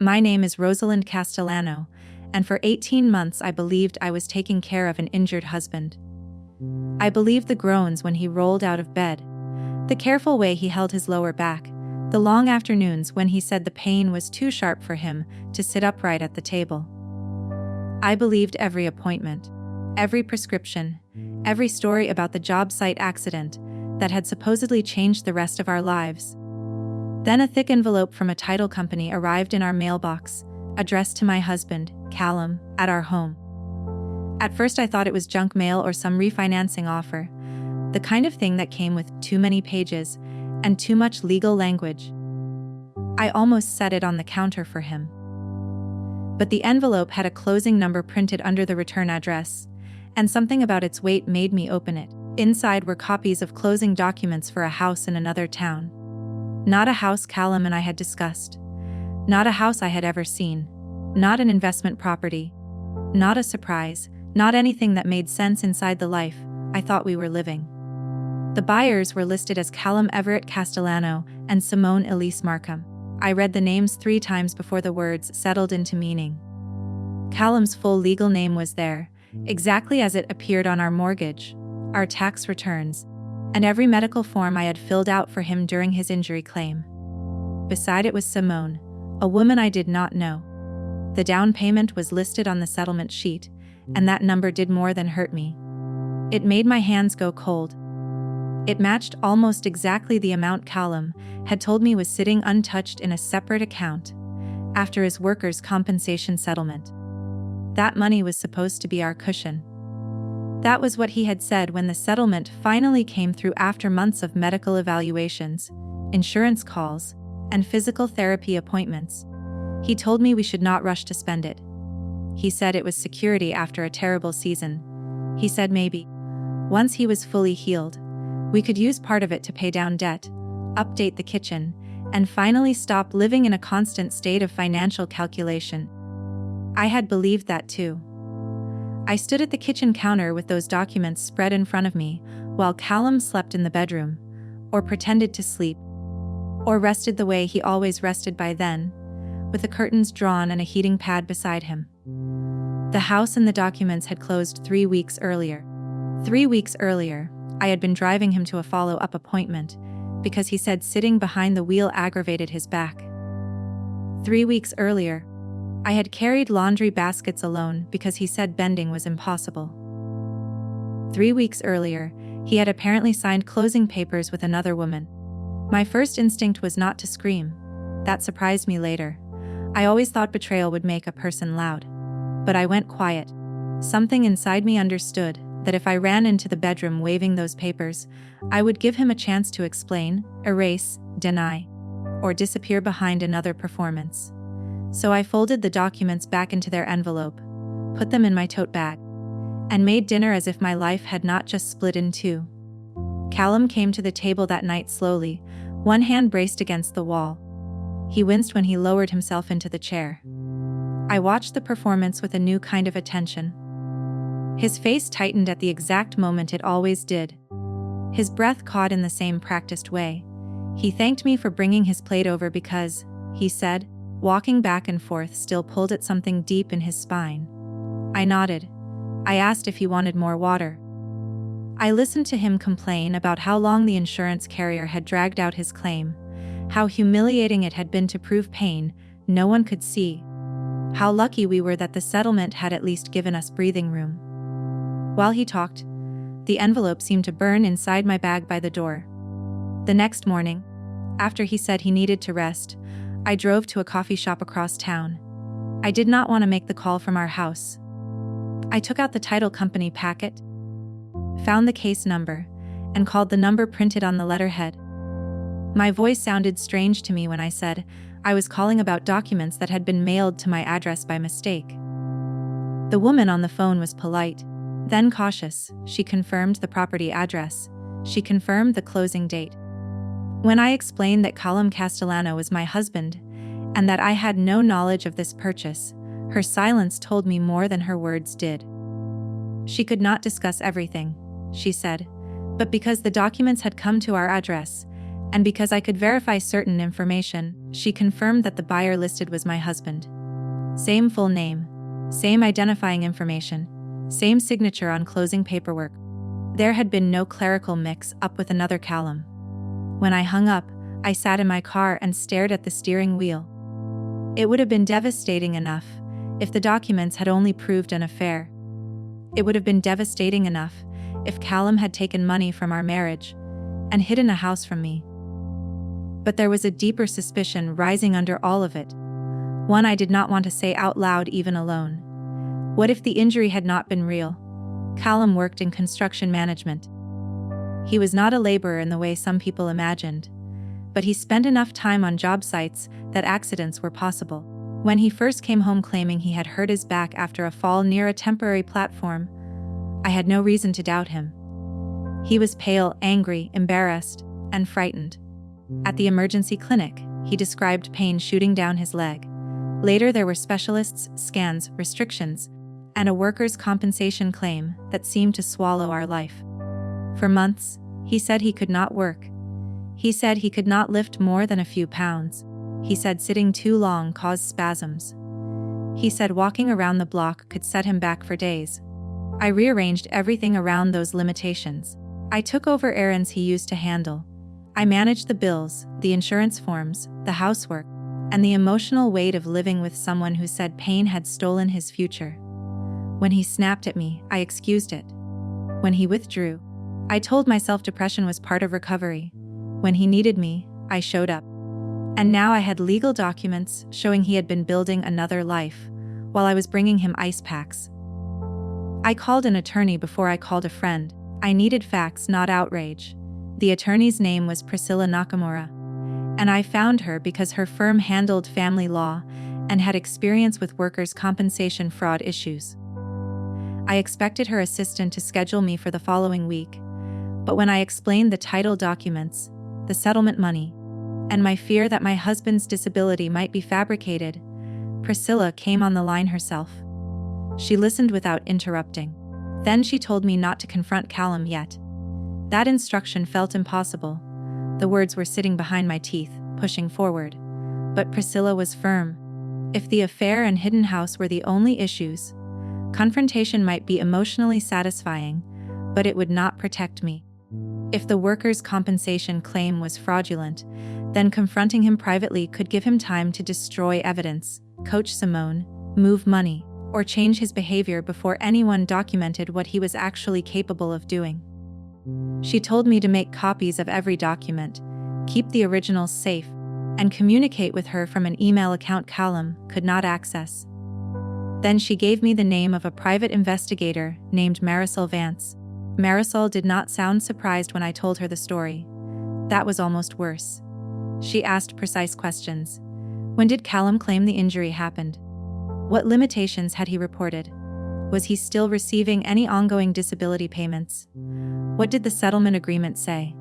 My name is Rosalind Castellano, and for 18 months I believed I was taking care of an injured husband. I believed the groans when he rolled out of bed, the careful way he held his lower back, the long afternoons when he said the pain was too sharp for him to sit upright at the table. I believed every appointment, every prescription, every story about the job site accident that had supposedly changed the rest of our lives. Then a thick envelope from a title company arrived in our mailbox, addressed to my husband, Callum, at our home. At first I thought it was junk mail or some refinancing offer, the kind of thing that came with too many pages and too much legal language. I almost set it on the counter for him. But the envelope had a closing number printed under the return address, and something about its weight made me open it. Inside were copies of closing documents for a house in another town. Not a house Callum and I had discussed. Not a house I had ever seen. Not an investment property. Not a surprise. Not anything that made sense inside the life I thought we were living. The buyers were listed as Callum Everett Castellano and Simone Elise Markham. I read the names 3 times before the words settled into meaning. Callum's full legal name was there, exactly as it appeared on our mortgage, our tax returns, and every medical form I had filled out for him during his injury claim. Beside it was Simone, a woman I did not know. The down payment was listed on the settlement sheet, and that number did more than hurt me. It made my hands go cold. It matched almost exactly the amount Callum had told me was sitting untouched in a separate account after his workers' compensation settlement. That money was supposed to be our cushion. That was what he had said when the settlement finally came through after months of medical evaluations, insurance calls, and physical therapy appointments. He told me we should not rush to spend it. He said it was security after a terrible season. He said maybe, once he was fully healed, we could use part of it to pay down debt, update the kitchen, and finally stop living in a constant state of financial calculation. I had believed that too. I stood at the kitchen counter with those documents spread in front of me, while Callum slept in the bedroom, or pretended to sleep, or rested the way he always rested by then, with the curtains drawn and a heating pad beside him. The house and the documents had closed 3 weeks earlier. 3 weeks earlier, I had been driving him to a follow-up appointment, because he said sitting behind the wheel aggravated his back. 3 weeks earlier, I had carried laundry baskets alone because he said bending was impossible. 3 weeks earlier, he had apparently signed closing papers with another woman. My first instinct was not to scream. That surprised me later. I always thought betrayal would make a person loud. But I went quiet. Something inside me understood that if I ran into the bedroom waving those papers, I would give him a chance to explain, erase, deny, or disappear behind another performance. So I folded the documents back into their envelope, put them in my tote bag, and made dinner as if my life had not just split in two. Callum came to the table that night slowly, one hand braced against the wall. He winced when he lowered himself into the chair. I watched the performance with a new kind of attention. His face tightened at the exact moment it always did. His breath caught in the same practiced way. He thanked me for bringing his plate over because, he said, walking back and forth still pulled at something deep in his spine. I nodded. I asked if he wanted more water. I listened to him complain about how long the insurance carrier had dragged out his claim, how humiliating it had been to prove pain no one could see, how lucky we were that the settlement had at least given us breathing room. While he talked, the envelope seemed to burn inside my bag by the door. The next morning, after he said he needed to rest, I drove to a coffee shop across town. I did not want to make the call from our house. I took out the title company packet, found the case number, and called the number printed on the letterhead. My voice sounded strange to me when I said I was calling about documents that had been mailed to my address by mistake. The woman on the phone was polite, then cautious. She confirmed the property address. She confirmed the closing date. When I explained that Callum Castellano was my husband, and that I had no knowledge of this purchase, her silence told me more than her words did. She could not discuss everything, she said, but because the documents had come to our address, And because I could verify certain information, she confirmed that the buyer listed was my husband. Same full name, same identifying information, same signature on closing paperwork. There had been no clerical mix-up with another Callum. When I hung up, I sat in my car and stared at the steering wheel. It would have been devastating enough if the documents had only proved an affair. It would have been devastating enough if Callum had taken money from our marriage and hidden a house from me. But there was a deeper suspicion rising under all of it, one I did not want to say out loud even alone. What if the injury had not been real? Callum worked in construction management. He was not a laborer in the way some people imagined, but he spent enough time on job sites that accidents were possible. When he first came home claiming he had hurt his back after a fall near a temporary platform, I had no reason to doubt him. He was pale, angry, embarrassed, and frightened. At the emergency clinic, he described pain shooting down his leg. Later there were specialists, scans, restrictions, and a workers' compensation claim that seemed to swallow our life. For months, he said he could not work. He said he could not lift more than a few pounds. He said sitting too long caused spasms. He said walking around the block could set him back for days. I rearranged everything around those limitations. I took over errands he used to handle. I managed the bills, the insurance forms, the housework, and the emotional weight of living with someone who said pain had stolen his future. When he snapped at me, I excused it. When he withdrew, I told myself depression was part of recovery. When he needed me, I showed up. And now I had legal documents showing he had been building another life, while I was bringing him ice packs. I called an attorney before I called a friend. I needed facts, not outrage. The attorney's name was Priscilla Nakamura, and I found her because her firm handled family law and had experience with workers' compensation fraud issues. I expected her assistant to schedule me for the following week, but when I explained the title documents, the settlement money, and my fear that my husband's disability might be fabricated, Priscilla came on the line herself. She listened without interrupting. Then she told me not to confront Callum yet. That instruction felt impossible. The words were sitting behind my teeth, pushing forward. But Priscilla was firm. If the affair and hidden house were the only issues, confrontation might be emotionally satisfying, but it would not protect me. If the workers' compensation claim was fraudulent, then confronting him privately could give him time to destroy evidence, coach Simone, move money, or change his behavior before anyone documented what he was actually capable of doing. She told me to make copies of every document, keep the originals safe, and communicate with her from an email account Callum could not access. Then she gave me the name of a private investigator named Marisol Vance. Marisol did not sound surprised when I told her the story. That was almost worse. She asked precise questions. When did Callum claim the injury happened? What limitations had he reported? Was he still receiving any ongoing disability payments? What did the settlement agreement say?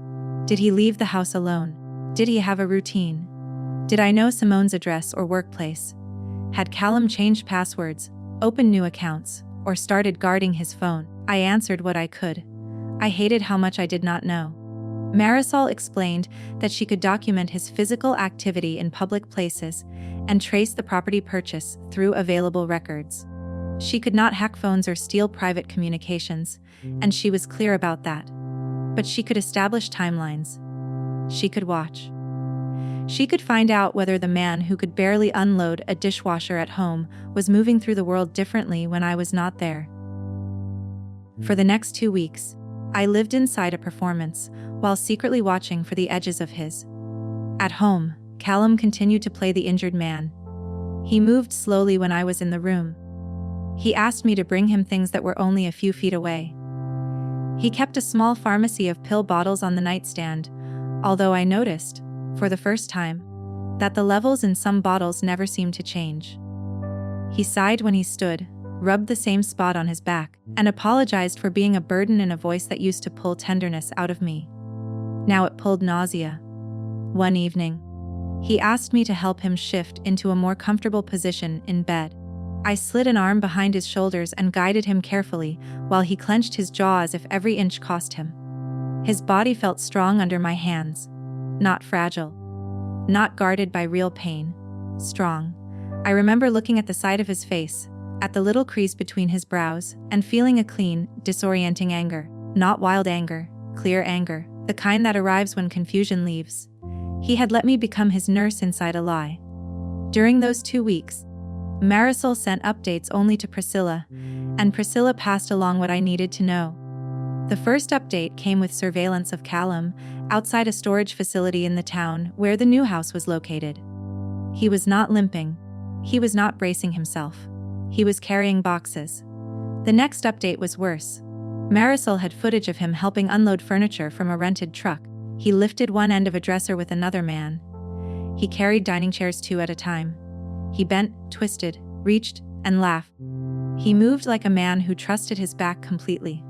Did he leave the house alone? Did he have a routine? Did I know Simone's address or workplace? Had Callum changed passwords, opened new accounts, or started guarding his phone? I answered what I could. I hated how much I did not know. Marisol explained that she could document his physical activity in public places and trace the property purchase through available records. She could not hack phones or steal private communications, and she was clear about that. But she could establish timelines. She could watch. She could find out whether the man who could barely unload a dishwasher at home was moving through the world differently when I was not there. For the next 2 weeks, I lived inside a performance while secretly watching for the edges of his. At home, Callum continued to play the injured man. He moved slowly when I was in the room. He asked me to bring him things that were only a few feet away. He kept a small pharmacy of pill bottles on the nightstand, although I noticed, for the first time, that the levels in some bottles never seemed to change. He sighed when he stood, rubbed the same spot on his back, and apologized for being a burden in a voice that used to pull tenderness out of me. Now it pulled nausea. One evening, he asked me to help him shift into a more comfortable position in bed. I slid an arm behind his shoulders and guided him carefully while he clenched his jaw as if every inch cost him. His body felt strong under my hands. not fragile, not guarded by real pain, strong. I remember looking at the side of his face, at the little crease between his brows, and feeling a clean, disorienting anger. Not wild anger, clear anger, the kind that arrives when confusion leaves. He had let me become his nurse inside a lie. During those 2 weeks, Marisol sent updates only to Priscilla, and Priscilla passed along what I needed to know. The first update came with surveillance of Callum outside a storage facility in the town where the new house was located. He was not limping. He was not bracing himself. He was carrying boxes. The next update was worse. Marisol had footage of him helping unload furniture from a rented truck. He lifted one end of a dresser with another man. He carried dining chairs 2 at a time. He bent, twisted, reached, and laughed. He moved like a man who trusted his back completely.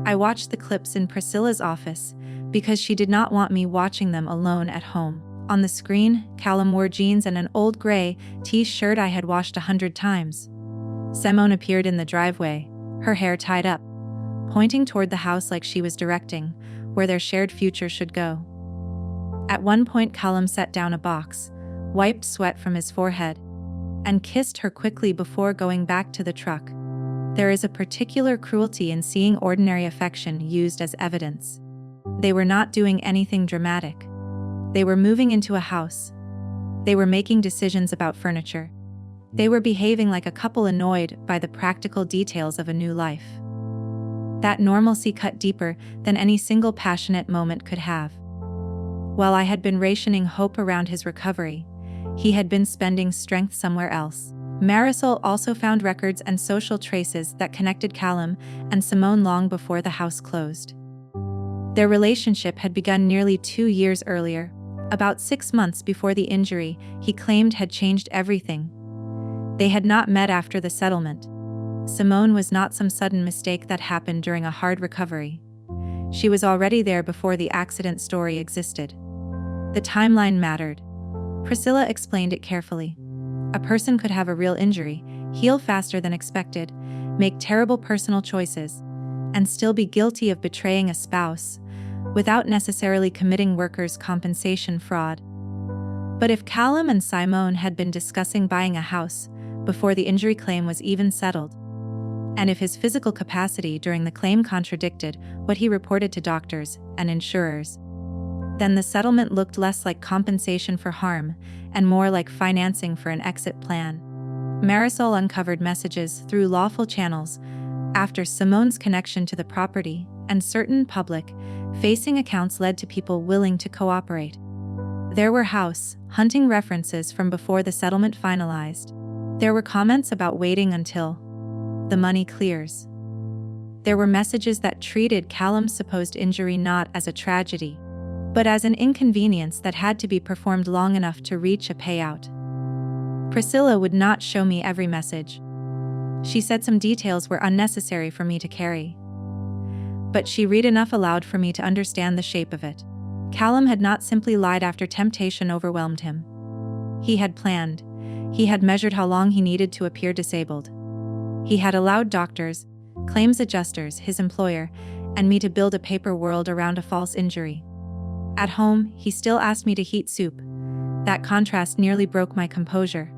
I watched the clips in Priscilla's office because she did not want me watching them alone at home. On the screen, Callum wore jeans and an old gray t-shirt I had washed 100 times. Simone appeared in the driveway, her hair tied up, pointing toward the house like she was directing where their shared future should go. At one point, Callum set down a box, wiped sweat from his forehead, and kissed her quickly before going back to the truck. There is a particular cruelty in seeing ordinary affection used as evidence. They were not doing anything dramatic. They were moving into a house. They were making decisions about furniture. They were behaving like a couple annoyed by the practical details of a new life. That normalcy cut deeper than any single passionate moment could have. While I had been rationing hope around his recovery, he had been spending strength somewhere else. Marisol also found records and social traces that connected Callum and Simone long before the house closed. Their relationship had begun nearly 2 years earlier, about 6 months before the injury he claimed had changed everything. They had not met after the settlement. Simone was not some sudden mistake that happened during a hard recovery. She was already there before the accident story existed. The timeline mattered. Priscilla explained it carefully. A person could have a real injury, heal faster than expected, make terrible personal choices, and still be guilty of betraying a spouse, without necessarily committing workers' compensation fraud. But if Callum and Simone had been discussing buying a house before the injury claim was even settled, and if his physical capacity during the claim contradicted what he reported to doctors and insurers, then the settlement looked less like compensation for harm and more like financing for an exit plan. Marisol uncovered messages through lawful channels after Simone's connection to the property, and certain public-facing accounts led to people willing to cooperate. There were house hunting references from before the settlement finalized. There were comments about waiting until the money clears. There were messages that treated Callum's supposed injury not as a tragedy, but as an inconvenience that had to be performed long enough to reach a payout. Priscilla would not show me every message. She said some details were unnecessary for me to carry. But she read enough aloud for me to understand the shape of it. Callum had not simply lied after temptation overwhelmed him. He had planned. He had measured how long he needed to appear disabled. He had allowed doctors, claims adjusters, his employer, and me to build a paper world around a false injury. At home, he still asked me to heat soup. That contrast nearly broke my composure.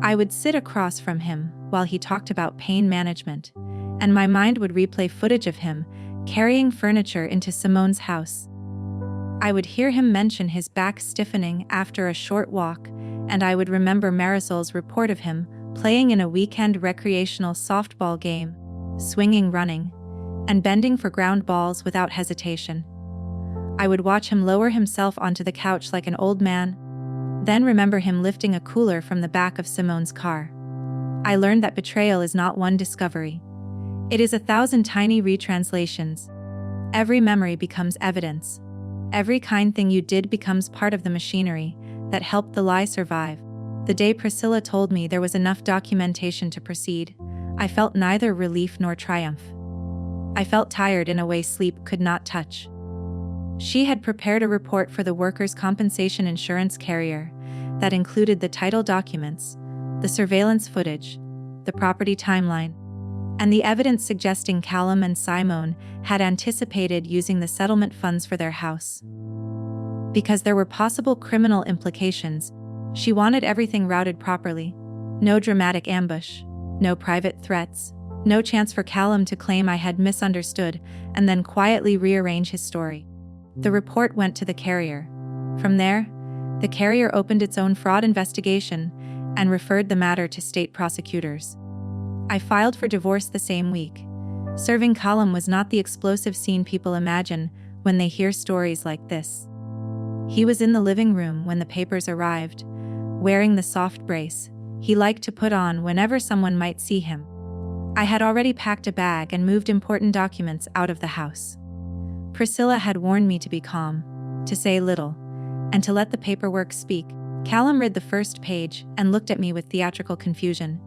I would sit across from him while he talked about pain management, and my mind would replay footage of him carrying furniture into Simone's house. I would hear him mention his back stiffening after a short walk, and I would remember Marisol's report of him playing in a weekend recreational softball game, swinging, running, and bending for ground balls without hesitation. I would watch him lower himself onto the couch like an old man, then remember him lifting a cooler from the back of Simone's car. I learned that betrayal is not one discovery. It is 1,000 tiny retranslations. Every memory becomes evidence. Every kind thing you did becomes part of the machinery that helped the lie survive. The day Priscilla told me there was enough documentation to proceed, I felt neither relief nor triumph. I felt tired in a way sleep could not touch. She had prepared a report for the workers' compensation insurance carrier that included the title documents, the surveillance footage, the property timeline, and the evidence suggesting Callum and Simone had anticipated using the settlement funds for their house. Because there were possible criminal implications, she wanted everything routed properly. No dramatic ambush, no private threats, no chance for Callum to claim I had misunderstood and then quietly rearrange his story. The report went to the carrier. From there, the carrier opened its own fraud investigation and referred the matter to state prosecutors. I filed for divorce the same week. Serving Callum was not the explosive scene people imagine when they hear stories like this. He was in the living room when the papers arrived, wearing the soft brace he liked to put on whenever someone might see him. I had already packed a bag and moved important documents out of the house. Priscilla had warned me to be calm, to say little, and to let the paperwork speak. Callum read the first page and looked at me with theatrical confusion.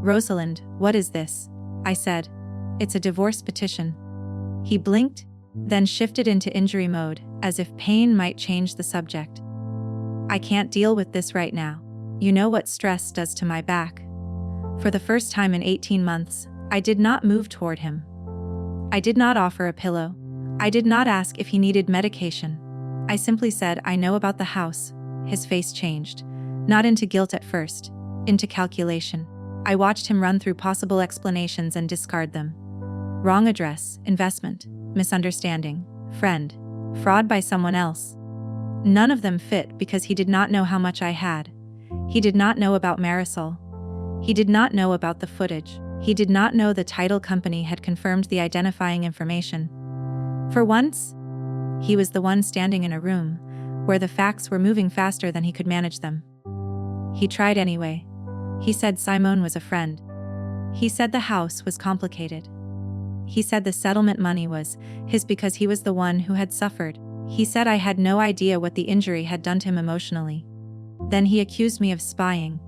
"Rosalind, what is this?" I said. "It's a divorce petition." He blinked, then shifted into injury mode, as if pain might change the subject. "I can't deal with this right now. You know what stress does to my back." For the first time in 18 months, I did not move toward him. I did not offer a pillow. I did not ask if he needed medication. I simply said, "I know about the house." His face changed, not into guilt at first, into calculation. I watched him run through possible explanations and discard them. Wrong address, investment, misunderstanding, friend, fraud by someone else. None of them fit because he did not know how much I had. He did not know about Marisol. He did not know about the footage. He did not know the title company had confirmed the identifying information. For once, he was the one standing in a room where the facts were moving faster than he could manage them. He tried anyway. He said Simone was a friend. He said the house was complicated. He said the settlement money was his because he was the one who had suffered. He said I had no idea what the injury had done to him emotionally. Then he accused me of spying.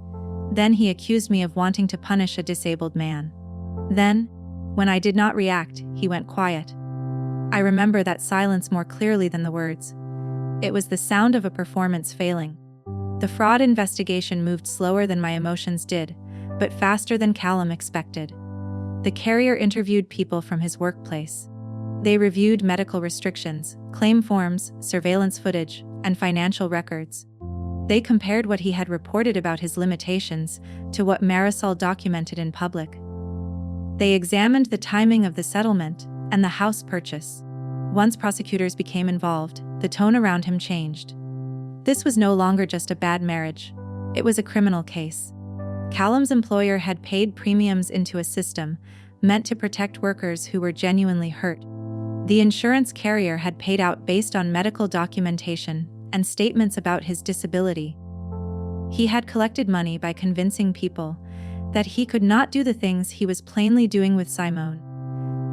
Then he accused me of wanting to punish a disabled man. Then, when I did not react, he went quiet. I remember that silence more clearly than the words. It was the sound of a performance failing. The fraud investigation moved slower than my emotions did, but faster than Callum expected. The carrier interviewed people from his workplace. They reviewed medical restrictions, claim forms, surveillance footage, and financial records. They compared what he had reported about his limitations to what Marisol documented in public. They examined the timing of the settlement and the house purchase. Once prosecutors became involved, the tone around him changed. This was no longer just a bad marriage. It was a criminal case. Callum's employer had paid premiums into a system meant to protect workers who were genuinely hurt. The insurance carrier had paid out based on medical documentation and statements about his disability. He had collected money by convincing people that he could not do the things he was plainly doing with Simone.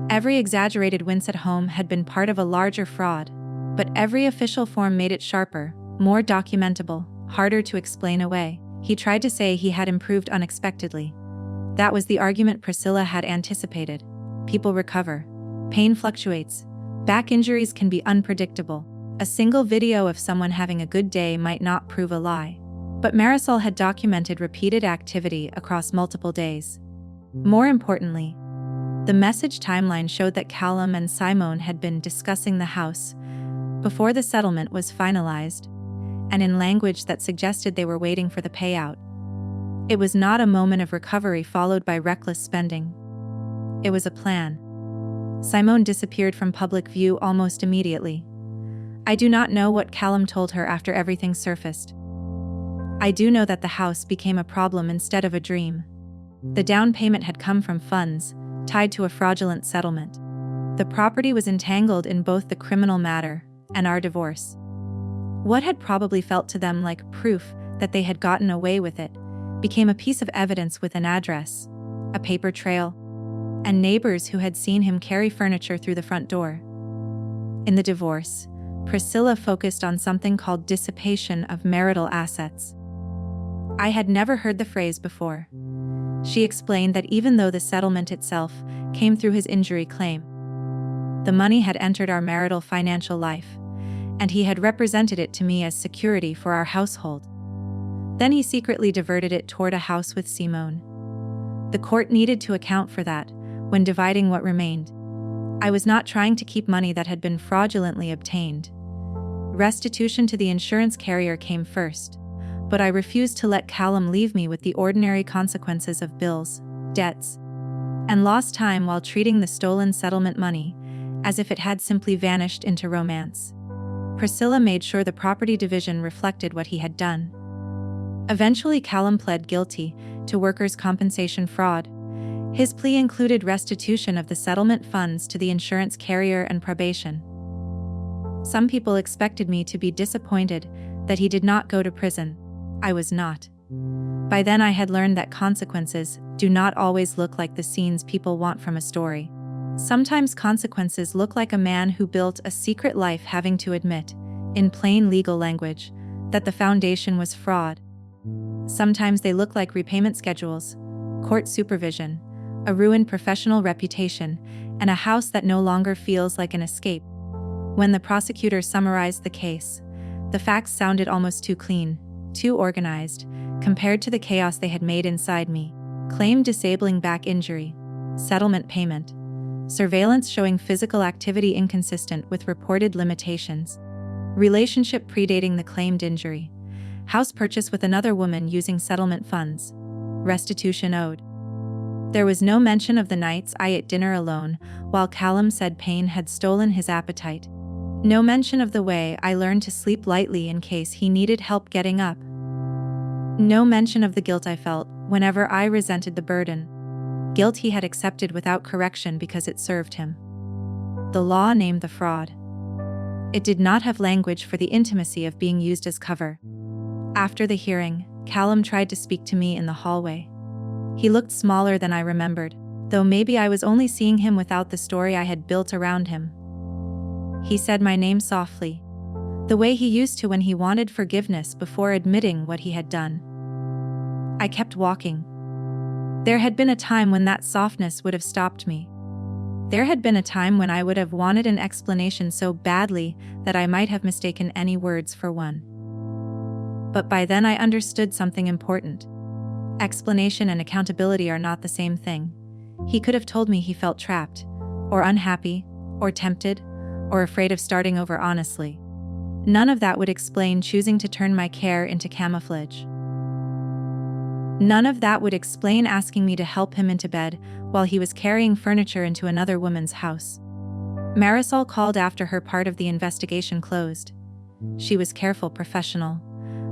Every exaggerated wince at home had been part of a larger fraud, but every official form made it sharper, more documentable, harder to explain away. He tried to say he had improved unexpectedly. That was the argument Priscilla had anticipated. People recover. Pain fluctuates. Back injuries can be unpredictable. A single video of someone having a good day might not prove a lie. But Marisol had documented repeated activity across multiple days. More importantly, the message timeline showed that Callum and Simone had been discussing the house before the settlement was finalized, and in language that suggested they were waiting for the payout. It was not a moment of recovery followed by reckless spending. It was a plan. Simone disappeared from public view almost immediately. I do not know what Callum told her after everything surfaced. I do know that the house became a problem instead of a dream. The down payment had come from funds tied to a fraudulent settlement. The property was entangled in both the criminal matter and our divorce. What had probably felt to them like proof that they had gotten away with it became a piece of evidence with an address, a paper trail, and neighbors who had seen him carry furniture through the front door. In the divorce, Priscilla focused on something called dissipation of marital assets. I had never heard the phrase before. She explained that even though the settlement itself came through his injury claim, the money had entered our marital financial life, and he had represented it to me as security for our household. Then he secretly diverted it toward a house with Simone. The court needed to account for that when dividing what remained. I was not trying to keep money that had been fraudulently obtained. Restitution to the insurance carrier came first, but I refused to let Callum leave me with the ordinary consequences of bills, debts, and lost time while treating the stolen settlement money as if it had simply vanished into romance. Priscilla made sure the property division reflected what he had done. Eventually, Callum pled guilty to workers' compensation fraud. His plea included restitution of the settlement funds to the insurance carrier and probation. Some people expected me to be disappointed that he did not go to prison. I was not. By then I had learned that consequences do not always look like the scenes people want from a story. Sometimes consequences look like a man who built a secret life having to admit, in plain legal language, that the foundation was fraud. Sometimes they look like repayment schedules, court supervision, a ruined professional reputation, and a house that no longer feels like an escape. When the prosecutor summarized the case, the facts sounded almost too clean, too organized, compared to the chaos they had made inside me. Claim disabling back injury, settlement payment, surveillance showing physical activity inconsistent with reported limitations, relationship predating the claimed injury, house purchase with another woman using settlement funds, restitution owed. There was no mention of the nights I ate dinner alone while Callum said pain had stolen his appetite. No mention of the way I learned to sleep lightly in case he needed help getting up. No mention of the guilt I felt whenever I resented the burden. Guilt he had accepted without correction because it served him. The law named the fraud. It did not have language for the intimacy of being used as cover. After the hearing, Callum tried to speak to me in the hallway. He looked smaller than I remembered, though maybe I was only seeing him without the story I had built around him. He said my name softly, the way he used to when he wanted forgiveness before admitting what he had done. I kept walking. There had been a time when that softness would have stopped me. There had been a time when I would have wanted an explanation so badly that I might have mistaken any words for one. But by then I understood something important. Explanation and accountability are not the same thing. He could have told me he felt trapped, or unhappy, or tempted, or afraid of starting over honestly. None of that would explain choosing to turn my care into camouflage. None of that would explain asking me to help him into bed while he was carrying furniture into another woman's house. Marisol called after her part of the investigation closed. She was careful, professional,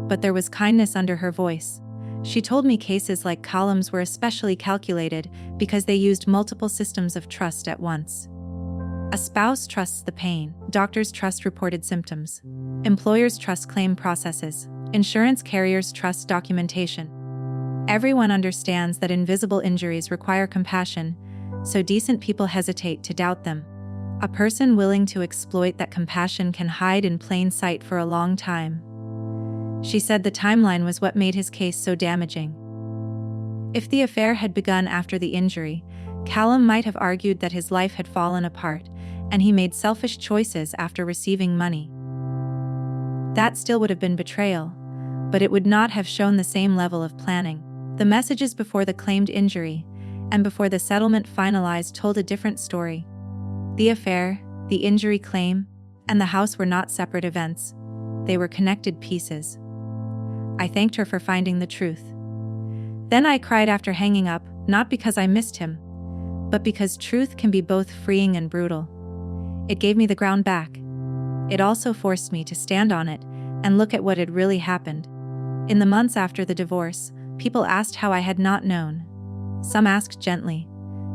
but there was kindness under her voice. She told me cases like Callum's were especially calculated because they used multiple systems of trust at once. A spouse trusts the pain, doctors trust reported symptoms, employers trust claim processes, insurance carriers trust documentation. Everyone understands that invisible injuries require compassion, so decent people hesitate to doubt them. A person willing to exploit that compassion can hide in plain sight for a long time. She said the timeline was what made his case so damaging. If the affair had begun after the injury, Callum might have argued that his life had fallen apart, and he made selfish choices after receiving money. That still would have been betrayal, but it would not have shown the same level of planning. The messages before the claimed injury and before the settlement finalized told a different story. The affair, the injury claim, and the house were not separate events. They were connected pieces. I thanked her for finding the truth. Then I cried after hanging up, not because I missed him, but because truth can be both freeing and brutal. It gave me the ground back. It also forced me to stand on it and look at what had really happened. In the months after the divorce, people asked how I had not known. Some asked gently.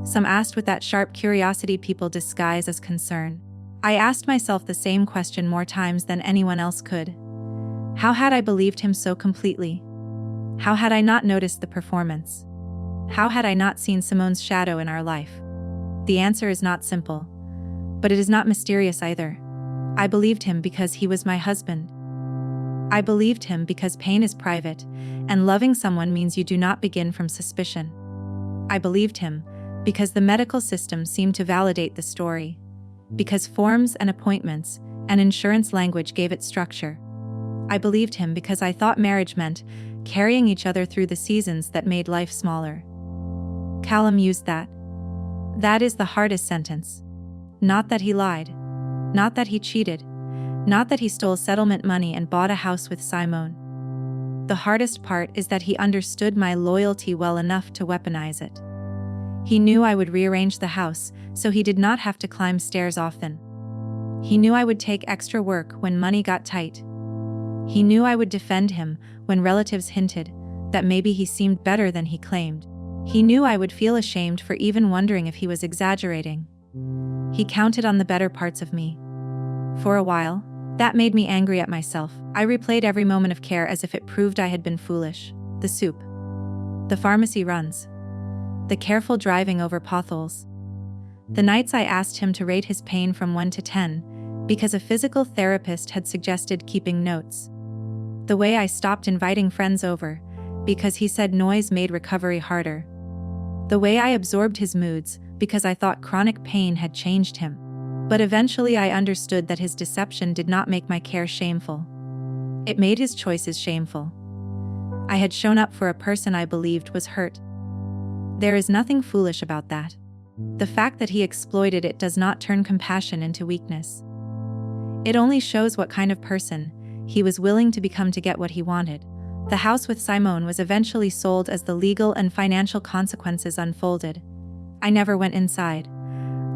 Some asked with that sharp curiosity people disguise as concern. I asked myself the same question more times than anyone else could. How had I believed him so completely? How had I not noticed the performance? How had I not seen Simone's shadow in our life? The answer is not simple, but it is not mysterious either. I believed him because he was my husband. I believed him because pain is private, and loving someone means you do not begin from suspicion. I believed him because the medical system seemed to validate the story, because forms and appointments and insurance language gave it structure. I believed him because I thought marriage meant carrying each other through the seasons that made life smaller. Callum used that. That is the hardest sentence. Not that he lied. Not that he cheated. Not that he stole settlement money and bought a house with Simone. The hardest part is that he understood my loyalty well enough to weaponize it. He knew I would rearrange the house, so he did not have to climb stairs often. He knew I would take extra work when money got tight. He knew I would defend him when relatives hinted that maybe he seemed better than he claimed. He knew I would feel ashamed for even wondering if he was exaggerating. He counted on the better parts of me. For a while, that made me angry at myself. I replayed every moment of care as if it proved I had been foolish. The soup. The pharmacy runs. The careful driving over potholes. The nights I asked him to rate his pain from 1 to 10, because a physical therapist had suggested keeping notes. The way I stopped inviting friends over, because he said noise made recovery harder. The way I absorbed his moods, because I thought chronic pain had changed him. But eventually I understood that his deception did not make my care shameful. It made his choices shameful. I had shown up for a person I believed was hurt. There is nothing foolish about that. The fact that he exploited it does not turn compassion into weakness. It only shows what kind of person he was willing to become to get what he wanted. The house with Simone was eventually sold as the legal and financial consequences unfolded. I never went inside.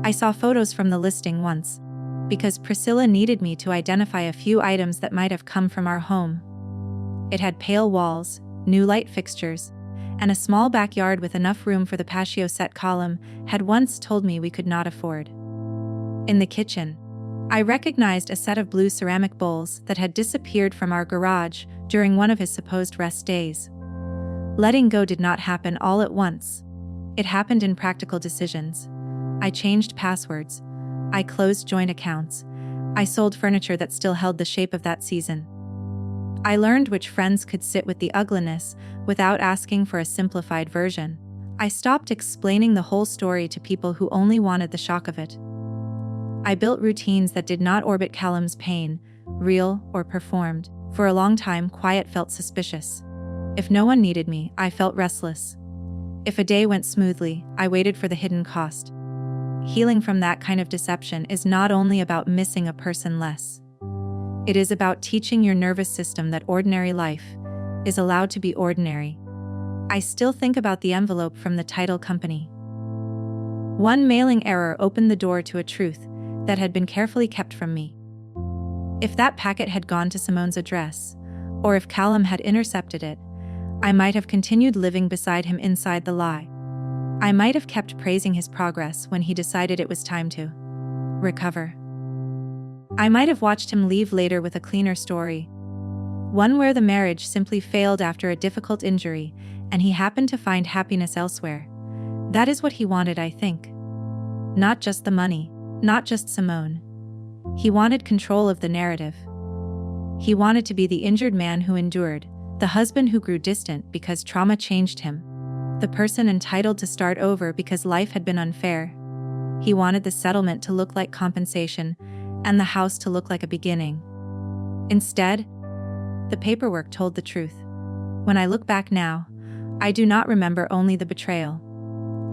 I saw photos from the listing once, because Priscilla needed me to identify a few items that might have come from our home. It had pale walls, new light fixtures, and a small backyard with enough room for the patio set Callum had once told me we could not afford. In the kitchen, I recognized a set of blue ceramic bowls that had disappeared from our garage during one of his supposed rest days. Letting go did not happen all at once. It happened in practical decisions. I changed passwords. I closed joint accounts. I sold furniture that still held the shape of that season. I learned which friends could sit with the ugliness without asking for a simplified version. I stopped explaining the whole story to people who only wanted the shock of it. I built routines that did not orbit Callum's pain, real or performed. For a long time, quiet felt suspicious. If no one needed me, I felt restless. If a day went smoothly, I waited for the hidden cost. Healing from that kind of deception is not only about missing a person less. It is about teaching your nervous system that ordinary life is allowed to be ordinary. I still think about the envelope from the title company. One mailing error opened the door to a truth that had been carefully kept from me. If that packet had gone to Simone's address, or if Callum had intercepted it, I might have continued living beside him inside the lie. I might have kept praising his progress when he decided it was time to recover. I might have watched him leave later with a cleaner story. One where the marriage simply failed after a difficult injury, and he happened to find happiness elsewhere. That is what he wanted, I think. Not just the money, not just Simone. He wanted control of the narrative. He wanted to be the injured man who endured, the husband who grew distant because trauma changed him, the person entitled to start over because life had been unfair. He wanted the settlement to look like compensation and the house to look like a beginning. Instead, the paperwork told the truth. When I look back now, I do not remember only the betrayal.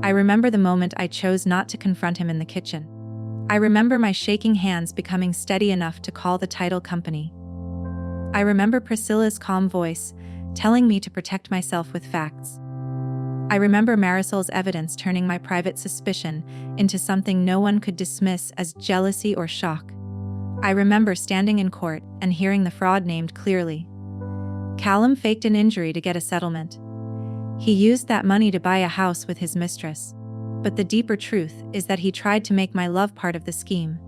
I remember the moment I chose not to confront him in the kitchen. I remember my shaking hands becoming steady enough to call the title company. I remember Priscilla's calm voice telling me to protect myself with facts. I remember Marisol's evidence turning my private suspicion into something no one could dismiss as jealousy or shock. I remember standing in court and hearing the fraud named clearly. Callum faked an injury to get a settlement. He used that money to buy a house with his mistress. But the deeper truth is that he tried to make my love part of the scheme.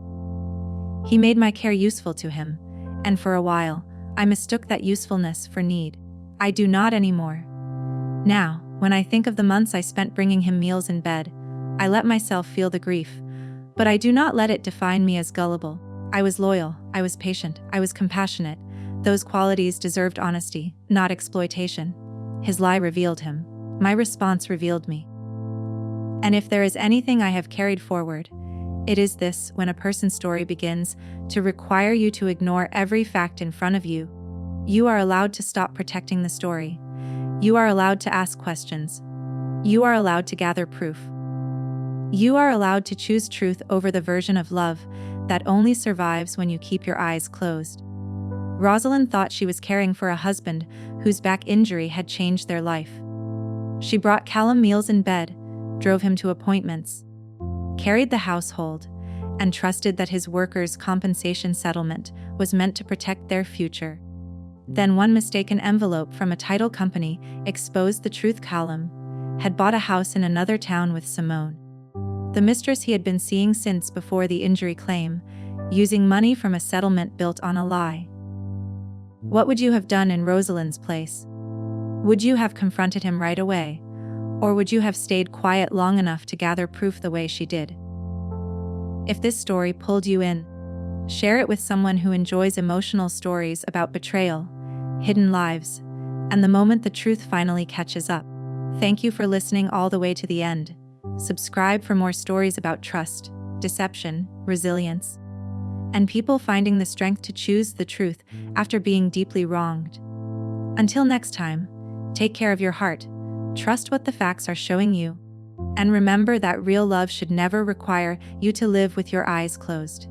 He made my care useful to him, and for a while, I mistook that usefulness for need. I do not anymore. Now, when I think of the months I spent bringing him meals in bed, I let myself feel the grief, but I do not let it define me as gullible. I was loyal, I was patient, I was compassionate. Those qualities deserved honesty, not exploitation. His lie revealed him. My response revealed me. And if there is anything I have carried forward, it is this: when a person's story begins to require you to ignore every fact in front of you, you are allowed to stop protecting the story. You are allowed to ask questions. You are allowed to gather proof. You are allowed to choose truth over the version of love that only survives when you keep your eyes closed. Rosalind thought she was caring for a husband whose back injury had changed their life. She brought Callum meals in bed, drove him to appointments, carried the household, and trusted that his workers' compensation settlement was meant to protect their future. Then one mistaken envelope from a title company exposed the truth. Callum had bought a house in another town with Simone, the mistress he had been seeing since before the injury claim, using money from a settlement built on a lie. What would you have done in Rosalind's place? Would you have confronted him right away, or would you have stayed quiet long enough to gather proof the way she did? If this story pulled you in, share it with someone who enjoys emotional stories about betrayal, hidden lives, and the moment the truth finally catches up. Thank you for listening all the way to the end. Subscribe for more stories about trust, deception, resilience, and people finding the strength to choose the truth after being deeply wronged. Until next time, take care of your heart, trust what the facts are showing you, and remember that real love should never require you to live with your eyes closed.